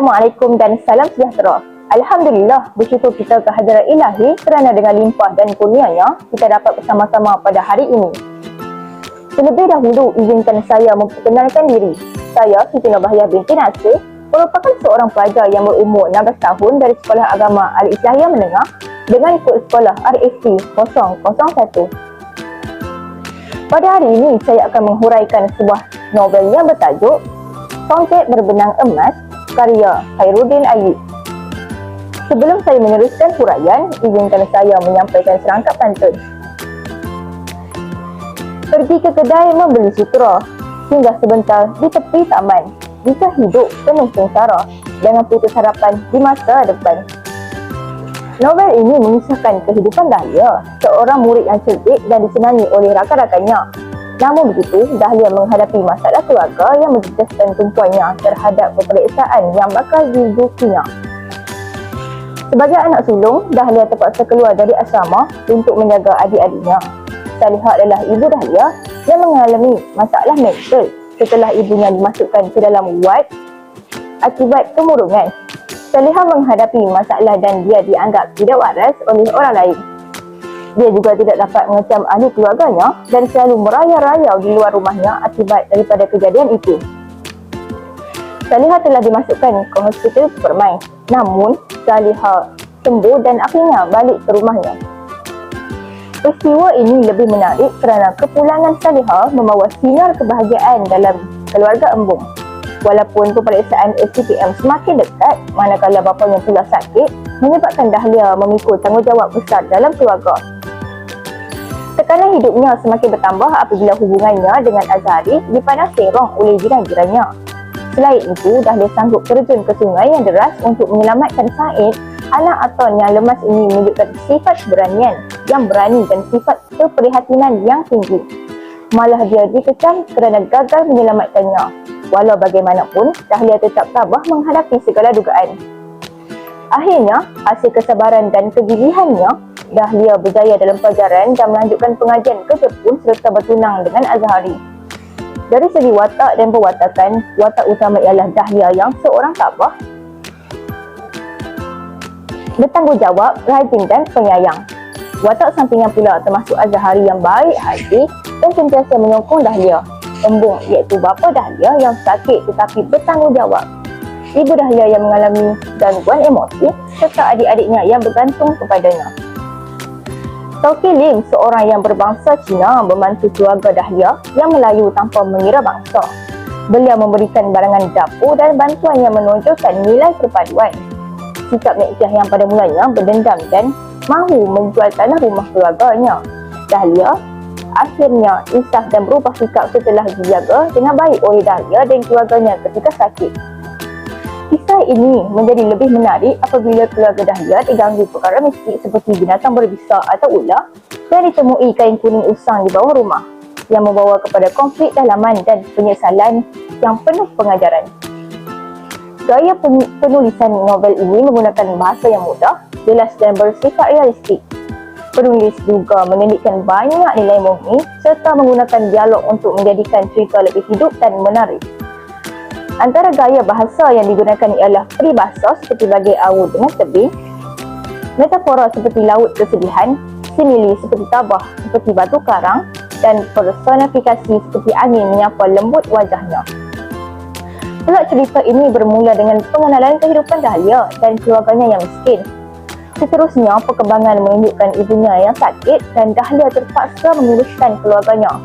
Assalamualaikum dan salam sejahtera. Alhamdulillah, bersyukur kita kehadiran ilahi kerana dengan limpah dan kurnianya kita dapat bersama-sama pada hari ini. Terlebih dahulu, izinkan saya memperkenalkan diri. Saya Siti Nurbahagiah binti Nasir merupakan seorang pelajar yang berumur 16 tahun dari Sekolah Agama Al-Islahiyah Menengah dengan kod sekolah RSC 001. Pada hari ini, saya akan menghuraikan sebuah novel yang bertajuk Songket Berbenang Emas karya Khairuddin Ayyub. Sebelum saya meneruskan huraian, izinkan saya menyampaikan serangkap pantun. Pergi ke kedai membeli sutra, singgah sebentar di tepi taman. Jika hidup penuh sengsara, jangan putus harapan di masa depan. Novel ini mengisahkan kehidupan Dahlia, seorang murid yang cerdik dan disenangi oleh rakan-rakannya. Namun begitu, Dahlia menghadapi masalah keluarga yang menjejaskan tumpuannya terhadap peperiksaan yang bakal didudukinya. Sebagai anak sulung, Dahlia terpaksa keluar dari asrama untuk menjaga adik-adiknya. Salihah adalah ibu Dahlia yang mengalami masalah mental setelah ibunya dimasukkan ke dalam ward akibat kemurungan. Salihah menghadapi masalah dan dia dianggap tidak waras oleh orang lain. Dia juga tidak dapat mengecam ahli keluarganya dan selalu merayau-rayau di luar rumahnya akibat daripada kejadian itu. Salihah telah dimasukkan ke hospital Permai. Namun, Salihah sembuh dan akhirnya balik ke rumahnya. Peristiwa ini lebih menarik kerana kepulangan Salihah membawa sinar kebahagiaan dalam keluarga embung. Walaupun peperiksaan SPM semakin dekat, manakala bapanya pula sakit, menyebabkan Dahlia memikul tanggungjawab besar dalam keluarga. Tekanan hidupnya semakin bertambah apabila hubungannya dengan Azhari dipandang serong oleh jiran-jirannya. Selain itu, Dahlia sanggup terjun ke sungai yang deras untuk menyelamatkan Said. Anak Aton yang lemas ini menunjukkan sifat keberanian yang berani dan sifat keprihatinan yang tinggi. Malah dia dikecam kerana gagal menyelamatkannya. Walau bagaimanapun, Dahlia tetap tabah menghadapi segala dugaan. Akhirnya, hasil kesabaran dan kegigihannya, Dahlia berjaya dalam pelajaran dan melanjutkan pengajian ke Jepun serta bertunang dengan Azhari. Dari segi watak dan perwatakan, watak utama ialah Dahlia yang seorang tabah, bertanggungjawab, rajin dan penyayang. Watak sampingan pula termasuk Azhari yang baik hati dan sentiasa menyokong Dahlia. Embung iaitu bapa Dahlia yang sakit tetapi bertanggungjawab. Ibu Dahlia yang mengalami gangguan emosi serta adik-adiknya yang bergantung kepadanya. Tauqi Lim, seorang yang berbangsa Cina, membantu keluarga Dahlia yang Melayu tanpa mengira bangsa. Beliau memberikan barangan dapur dan bantuan yang menonjolkan nilai perpaduan. Sikap Mek Chiah yang pada mulanya berdendam dan mahu menjual tanah rumah keluarganya. Dahlia akhirnya insaf dan berubah sikap setelah dijaga dengan baik oleh Dahlia dan keluarganya ketika sakit. Kisah ini menjadi lebih menarik apabila keluarga Dahlia diganggu perkara mistik seperti binatang berbisa atau ular dan ditemui kain kuning usang di bawah rumah yang membawa kepada konflik dalaman dan penyesalan yang penuh pengajaran. Gaya penulisan novel ini menggunakan bahasa yang mudah, jelas dan bersifat realistik. Penulis juga menelitkan banyak nilai murni serta menggunakan dialog untuk menjadikan cerita lebih hidup dan menarik. Antara gaya bahasa yang digunakan ialah peribahasa seperti bagai awu dengan tebing, metafora seperti laut kesedihan, simili seperti tabah seperti batu karang, dan personifikasi seperti angin menyapa lembut wajahnya. Plot cerita ini bermula dengan pengenalan kehidupan Dahlia dan keluarganya yang miskin. Seterusnya, perkembangan menunjukkan ibunya yang sakit dan Dahlia terpaksa menguruskan keluarganya.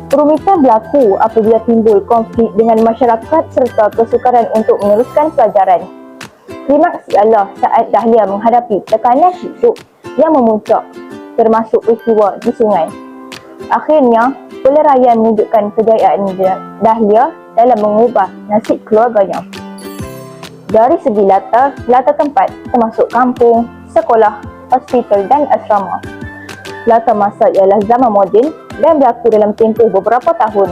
Kerumitan berlaku apabila timbul konflik dengan masyarakat serta kesukaran untuk meneruskan pelajaran. Klimaks ialah saat Dahlia menghadapi tekanan hidup yang memuncak, termasuk peristiwa di sungai. Akhirnya, peleraian menunjukkan kejayaan Dahlia dalam mengubah nasib keluarganya. Dari segi latar tempat termasuk kampung, sekolah, hospital dan asrama. Latar masa ialah zaman moden dan berlaku dalam tempoh beberapa tahun.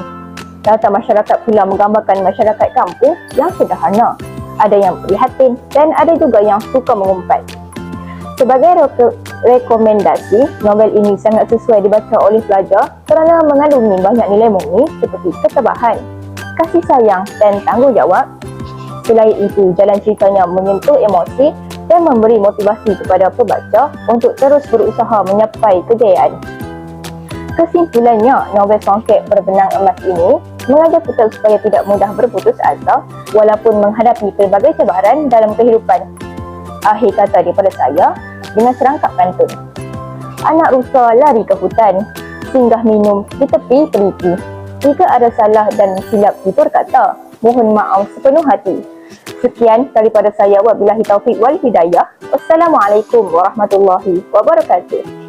Latar masyarakat pula menggambarkan masyarakat kampung yang sederhana. Ada yang prihatin dan ada juga yang suka mengumpat. Sebagai rekomendasi, novel ini sangat sesuai dibaca oleh pelajar kerana mengandungi banyak nilai murni seperti ketabahan, kasih sayang dan tanggungjawab. Selain itu, jalan ceritanya menyentuh emosi dan memberi motivasi kepada pembaca untuk terus berusaha mencapai kejayaan. Kesimpulannya, novel Songket Berbenang Emas ini mengajar kita supaya tidak mudah berputus asa walaupun menghadapi pelbagai cabaran dalam kehidupan. Akhir kata daripada saya dengan serangkap pantun. Anak rusa lari ke hutan, singgah minum di tepi teliti. Jika ada salah dan silap tutur kata, mohon maaf sepenuh hati. Sekian daripada saya, wabillahi taufiq wal hidayah. Wassalamualaikum warahmatullahi wabarakatuh.